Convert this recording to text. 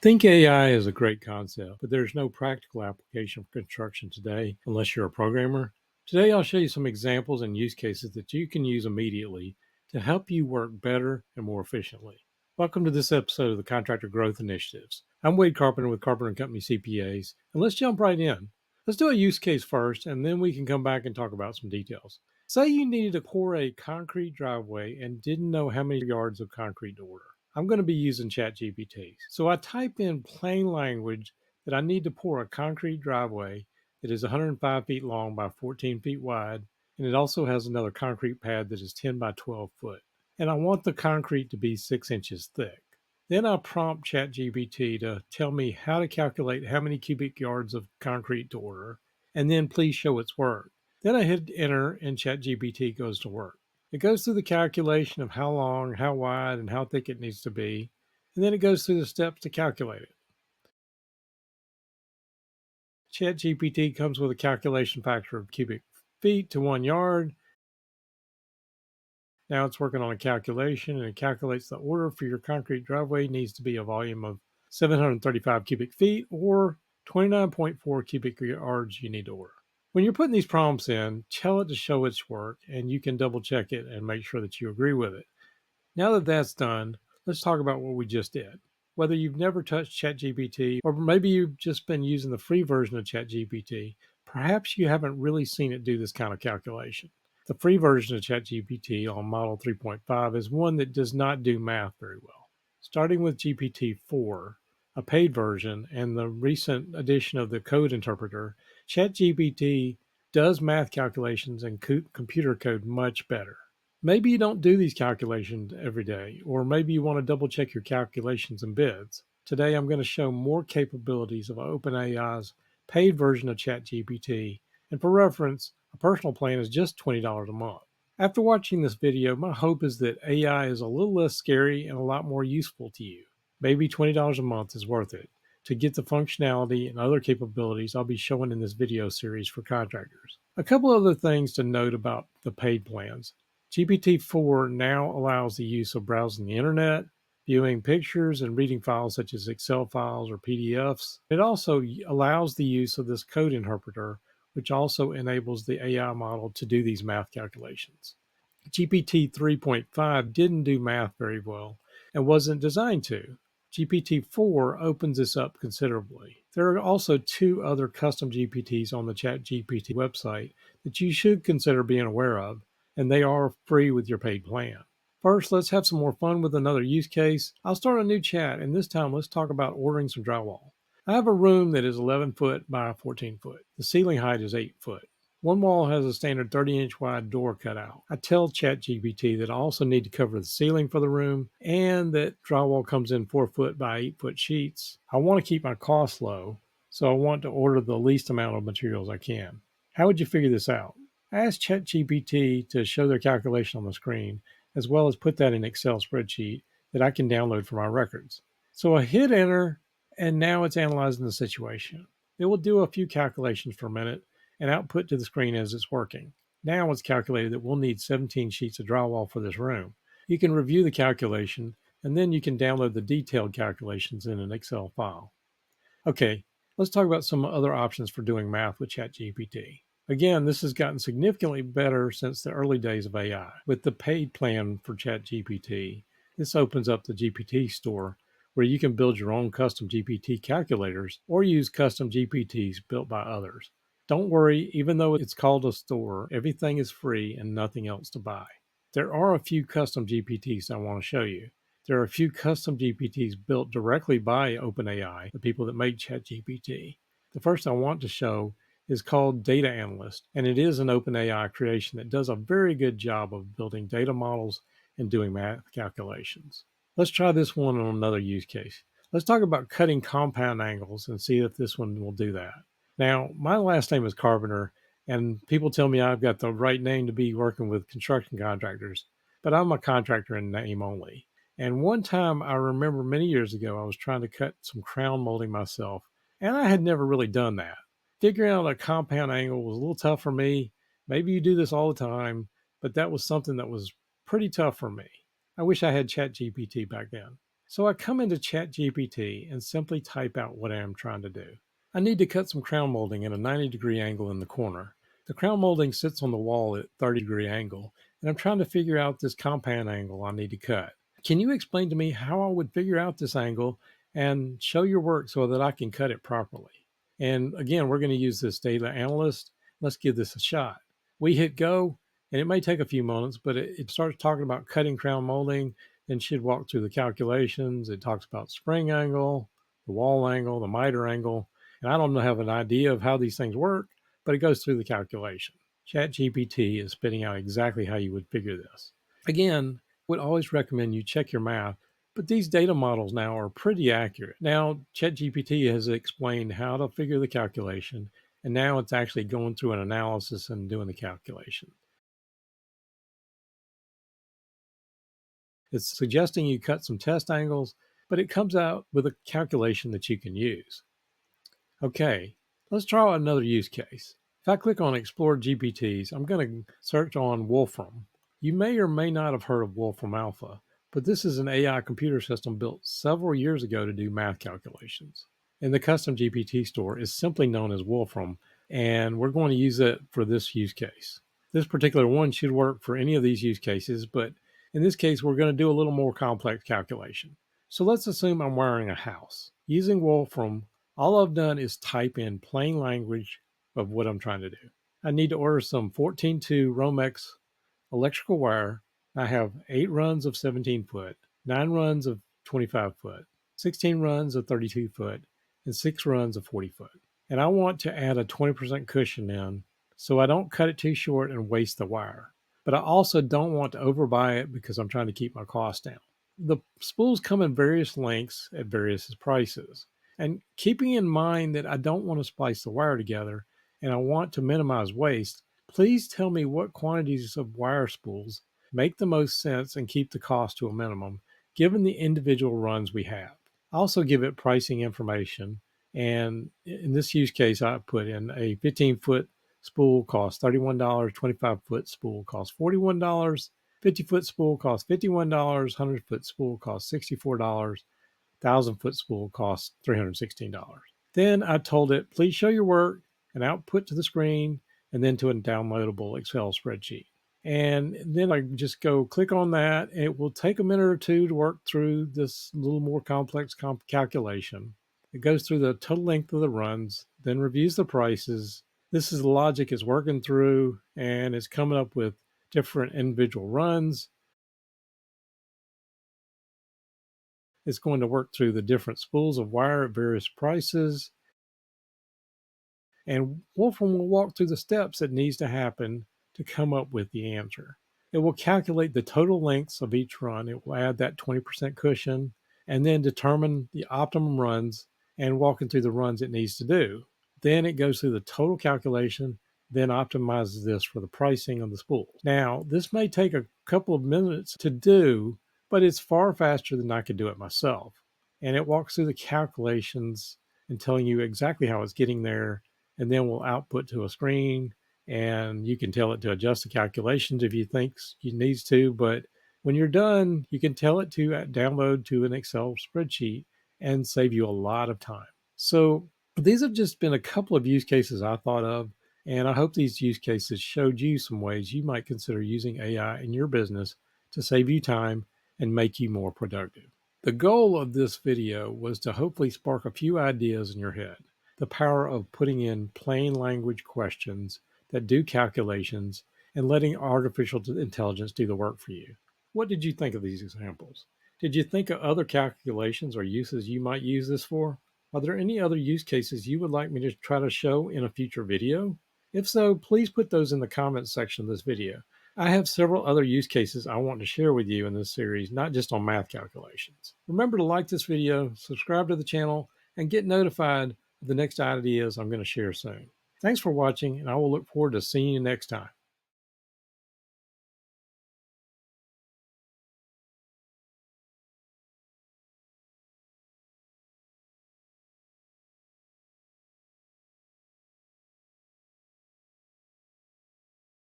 Think AI is a great concept, but there's no practical application for construction today unless you're a programmer. Today, I'll show you some examples and use cases that you can use immediately to help you work better and more efficiently. Welcome to this episode of the Contractor Growth Initiatives. I'm Wade Carpenter with Carpenter and Company CPAs, and let's jump right in. Let's do a use case first, and then we can come back and talk about some details. Say you needed to pour a concrete driveway and didn't know how many yards of concrete to order. I'm going to be using ChatGPT. So I type in plain language that I need to pour a concrete driveway that is 105 feet long by 14 feet wide, and it also has another concrete pad that is 10 by 12 foot. And I want the concrete to be 6 inches thick. Then I prompt ChatGPT to tell me how to calculate how many cubic yards of concrete to order, and then please show its work. Then I hit enter and ChatGPT goes to work. It goes through the calculation of how long, how wide, and how thick it needs to be, and then it goes through the steps to calculate it. ChatGPT comes with a calculation factor of cubic feet to 1 yard. Now it's working on a calculation, and it calculates the order for your concrete driveway needs to be a volume of 735 cubic feet or 29.4 cubic yards you need to order. When you're putting these prompts in, tell it to show its work, and you can double check it and make sure that you agree with it. Now that that's done, let's talk about what we just did. Whether you've never touched ChatGPT or maybe you've just been using the free version of ChatGPT, perhaps you haven't really seen it do this kind of calculation. The free version of ChatGPT on Model 3.5 is one that does not do math very well. Starting with GPT-4, a paid version, and the recent addition of the code interpreter, ChatGPT does math calculations and computer code much better. Maybe you don't do these calculations every day, or maybe you want to double check your calculations and bids. Today, I'm going to show more capabilities of OpenAI's paid version of ChatGPT, and for reference, a personal plan is just $20 a month. After watching this video, my hope is that AI is a little less scary and a lot more useful to you. Maybe $20 a month is worth it to get the functionality and other capabilities I'll be showing in this video series for contractors. A couple other things to note about the paid plans. GPT-4 now allows the use of browsing the internet, viewing pictures, and reading files such as Excel files or PDFs. It also allows the use of this code interpreter, which also enables the AI model to do these math calculations. GPT 3.5 didn't do math very well and wasn't designed to. GPT-4 opens this up considerably. There are also 2 other custom GPTs on the ChatGPT website that you should consider being aware of, and they are free with your paid plan. First, let's have some more fun with another use case. I'll start a new chat, and this time let's talk about ordering some drywall. I have a room that is 11 foot by 14 foot. The ceiling height is 8 foot. One wall has a standard 30-inch wide door cut out. I tell ChatGPT that I also need to cover the ceiling for the room and that drywall comes in 4 foot by 8 foot sheets. I want to keep my costs low, so I want to order the least amount of materials I can. How would you figure this out? I asked ChatGPT to show their calculation on the screen, as well as put that in an Excel spreadsheet that I can download for my records. So I hit enter, and now it's analyzing the situation. It will do a few calculations for a minute and output to the screen as it's working. Now it's calculated that we'll need 17 sheets of drywall for this room. You can review the calculation, and then you can download the detailed calculations in an Excel file. Okay, let's talk about some other options for doing math with ChatGPT. Again, this has gotten significantly better since the early days of AI. With the paid plan for ChatGPT, this opens up the GPT store where you can build your own custom GPT calculators or use custom GPTs built by others. Don't worry, even though it's called a store, everything is free and nothing else to buy. There are a few custom GPTs I want to show you. There are a few custom GPTs built directly by OpenAI, the people that make ChatGPT. The first I want to show is called Data Analyst, and it is an OpenAI creation that does a very good job of building data models and doing math calculations. Let's try this one on another use case. Let's talk about cutting compound angles and see if this one will do that. Now, my last name is Carpenter, and people tell me I've got the right name to be working with construction contractors, but I'm a contractor in name only. And one time I remember many years ago, I was trying to cut some crown molding myself, and I had never really done that. Figuring out a compound angle was a little tough for me. Maybe you do this all the time, but that was something that was pretty tough for me. I wish I had ChatGPT back then. So I come into ChatGPT and simply type out what I am trying to do. I need to cut some crown molding at a 90-degree angle in the corner. The crown molding sits on the wall at 30-degree angle, and I'm trying to figure out this compound angle I need to cut. Can you explain to me how I would figure out this angle and show your work so that I can cut it properly? And again, we're going to use this data analyst. Let's give this a shot. We hit go, and it may take a few moments, but it starts talking about cutting crown molding, then should walk through the calculations. It talks about spring angle, the wall angle, the miter angle. And I don't have an idea of how these things work, but it goes through the calculation. ChatGPT is spitting out exactly how you would figure this. Again, I would always recommend you check your math, but these data models now are pretty accurate. Now, ChatGPT has explained how to figure the calculation, and now it's actually going through an analysis and doing the calculation. It's suggesting you cut some test angles, but it comes out with a calculation that you can use. Okay, let's try another use case. If I click on Explore GPTs, I'm going to search on Wolfram. You may or may not have heard of Wolfram Alpha, but this is an AI computer system built several years ago to do math calculations. And the custom GPT store is simply known as Wolfram, and we're going to use it for this use case. This particular one should work for any of these use cases, but in this case, we're going to do a little more complex calculation. So let's assume I'm wiring a house. Using Wolfram, all I've done is type in plain language of what I'm trying to do. I need to order some 14.2 Romex electrical wire. I have 8 runs of 17 foot, 9 runs of 25 foot, 16 runs of 32 foot, and 6 runs of 40 foot. And I want to add a 20% cushion in so I don't cut it too short and waste the wire. But I also don't want to overbuy it because I'm trying to keep my costs down. The spools come in various lengths at various prices. And keeping in mind that I don't want to splice the wire together and I want to minimize waste, please tell me what quantities of wire spools make the most sense and keep the cost to a minimum, given the individual runs we have. I also give it pricing information. And in this use case, I put in a 15-foot spool costs $31, 25-foot spool costs $41, 50-foot spool costs $51, 100-foot spool costs $64, 1,000-foot spool costs $316. Then I told it, please show your work and output to the screen and then to a downloadable Excel spreadsheet. And then I just go click on that. And it will take a minute or two to work through this little more complex calculation. It goes through the total length of the runs, then reviews the prices. This is the logic it's working through, and it's coming up with different individual runs. It's going to work through the different spools of wire at various prices. And Wolfram will walk through the steps that needs to happen to come up with the answer. It will calculate the total lengths of each run. It will add that 20% cushion and then determine the optimum runs and walking through the runs it needs to do. Then it goes through the total calculation, then optimizes this for the pricing of the spools. Now, this may take a couple of minutes to do, but it's far faster than I could do it myself. And it walks through the calculations and telling you exactly how it's getting there, and then will output to a screen, and you can tell it to adjust the calculations if you think it needs to. But when you're done, you can tell it to download to an Excel spreadsheet and save you a lot of time. So these have just been a couple of use cases I thought of, and I hope these use cases showed you some ways you might consider using AI in your business to save you time and make you more productive. The goal of this video was to hopefully spark a few ideas in your head. The power of putting in plain language questions that do calculations and letting artificial intelligence do the work for you. What did you think of these examples? Did you think of other calculations or uses you might use this for? Are there any other use cases you would like me to try to show in a future video? If so, please put those in the comments section of this video. I have several other use cases I want to share with you in this series, not just on math calculations. Remember to like this video, subscribe to the channel, and get notified of the next ideas I'm going to share soon. Thanks for watching, and I will look forward to seeing you next time.